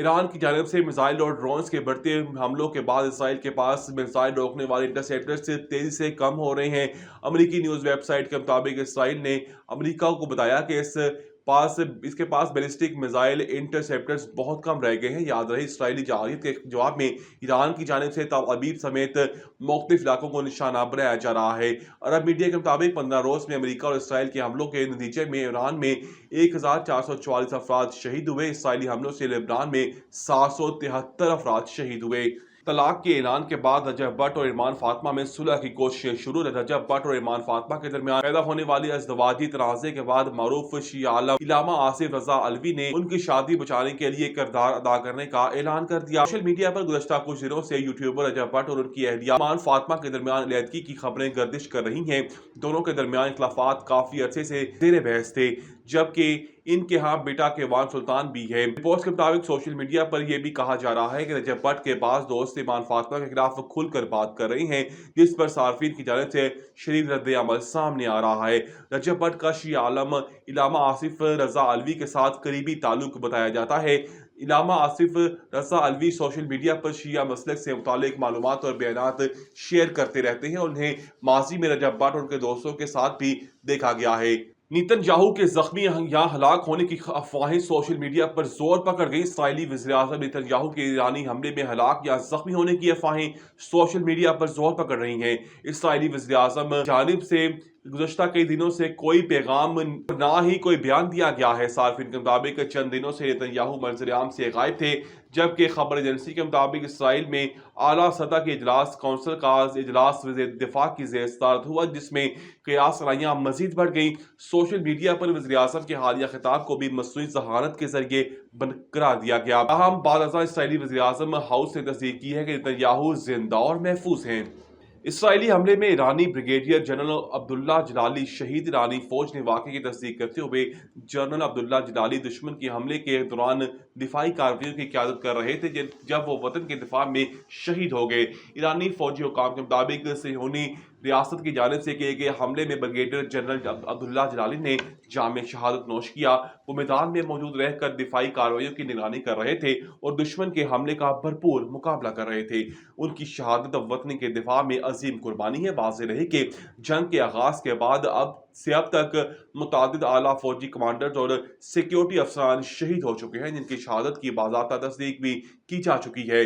ایران کی جانب سے میزائل اور ڈرونز کے بڑھتے حملوں کے بعد اسرائیل کے پاس میزائل روکنے والے انٹرسیپٹرز تیزی سے کم ہو رہے ہیں۔ امریکی نیوز ویب سائٹ کے مطابق اسرائیل نے امریکہ کو بتایا کہ اس کے پاس بیلسٹک میزائل انٹرسیپٹرز بہت کم رہ گئے ہیں۔ یاد رہے اسرائیلی جارحیت کے جواب میں ایران کی جانب سے تل ابیب سمیت مختلف علاقوں کو نشانہ بنایا جا رہا ہے۔ عرب میڈیا کے مطابق 15 روز میں امریکہ اور اسرائیل کے حملوں کے نتیجے میں ایران میں 1444 افراد شہید ہوئے۔ اسرائیلی حملوں سے لبنان میں 773 افراد شہید ہوئے۔ طلاق کے اعلان کے بعد رجب بٹ اور ایمان فاطمہ میں صلح کی کوششیں شروع۔ رجب بٹ اور ایمان فاطمہ کے درمیان پیدا ہونے والی ازدواجی تنازع کے بعد معروف شیعہ عالم علامہ آصف رضا علوی نے ان کی شادی بچانے کے لیے کردار ادا کرنے کا اعلان کر دیا۔ سوشل میڈیا پر گزشتہ کچھ دنوں سے یوٹیوبر رجب بٹ اور ان کی اہلیہ ایمان فاطمہ کے درمیان علیحدگی کی خبریں گردش کر رہی ہیں۔ دونوں کے درمیان اختلافات کافی عرصے سے زیر بحث تھے، جبکہ ان کے ہاں بیٹا کیوان سلطان بھی ہے۔ رپورٹس کے مطابق سوشل میڈیا پر یہ بھی کہا جا رہا ہے کہ رجب بٹ کے بعض دوست ایمان فاطمہ کے خلاف کھل کر بات کر رہے ہیں، جس پر صارفین کی جانب سے شدید رد عمل سامنے آ رہا ہے۔ رجب بٹ کا شیعہ عالم علامہ آصف رضا علوی کے ساتھ قریبی تعلق بتایا جاتا ہے۔ علامہ آصف رضا علوی سوشل میڈیا پر شیعہ مسلک سے متعلق معلومات اور بیانات شیئر کرتے رہتے ہیں اور انہیں ماضی میں رجب بٹ اور ان کے دوستوں کے ساتھ بھی دیکھا گیا ہے۔ نیتن یاہو کے زخمی یا ہلاک ہونے کی افواہیں سوشل میڈیا پر زور پکڑ گئی۔ اسرائیلی وزیراعظم نیتن یاہو کے ایرانی حملے میں ہلاک یا زخمی ہونے کی افواہیں سوشل میڈیا پر زور پکڑ رہی ہیں۔ اسرائیلی وزیراعظم جانب سے گزشتہ کئی دنوں سے کوئی پیغام نہ ہی کوئی بیان دیا گیا ہے۔ صارفین کے مطابق چند دنوں سے نیتن یاہو منظر عام سے غائب تھے، جبکہ خبر ایجنسی کے مطابق اسرائیل میں اعلیٰ سطح کے اجلاس کونسل کا اجلاس وزیر دفاع کی زیر صدارت ہوا، جس میں قیاس آرائیاں مزید بڑھ گئیں۔ سوشل میڈیا پر وزیراعظم کے حالیہ خطاب کو بھی مصنوعی ذہانت کے ذریعے بند قرار دیا گیا۔ تاہم بعد ازاں اسرائیلی وزیراعظم ہاؤس نے تصدیق کی ہے کہ نیتن یاہو زندہ اور محفوظ ہیں۔ اسرائیلی حملے میں ایرانی بریگیڈیئر جنرل عبداللہ جلالی شہید۔ ایرانی فوج نے واقعے کی تصدیق کرتے ہوئے جنرل عبداللہ جلالی دشمن کے حملے کے دوران دفاعی کارروائیوں کی قیادت کر رہے تھے جب وہ وطن کے دفاع میں شہید ہو گئے۔ ایرانی فوجی حکام کے مطابق صہیونی ریاست کی جانب سے کیے گئے حملے میں بریگیڈیئر جنرل عبداللہ جلالی نے جام شہادت نوش کیا۔ وہ میدان میں موجود رہ کر دفاعی کارروائیوں کی نگرانی کر رہے تھے اور دشمن کے حملے کا بھرپور مقابلہ کر رہے تھے۔ ان کی شہادت وطن کے دفاع میں عظیم قربانی ہے۔ واضح رہے کہ جنگ کے آغاز کے بعد اب تک متعدد اعلیٰ فوجی کمانڈرز اور سیکیورٹی افسران شہید ہو چکے ہیں، جن کی شہادت کی باضابطہ تصدیق بھی کی جا چکی ہے۔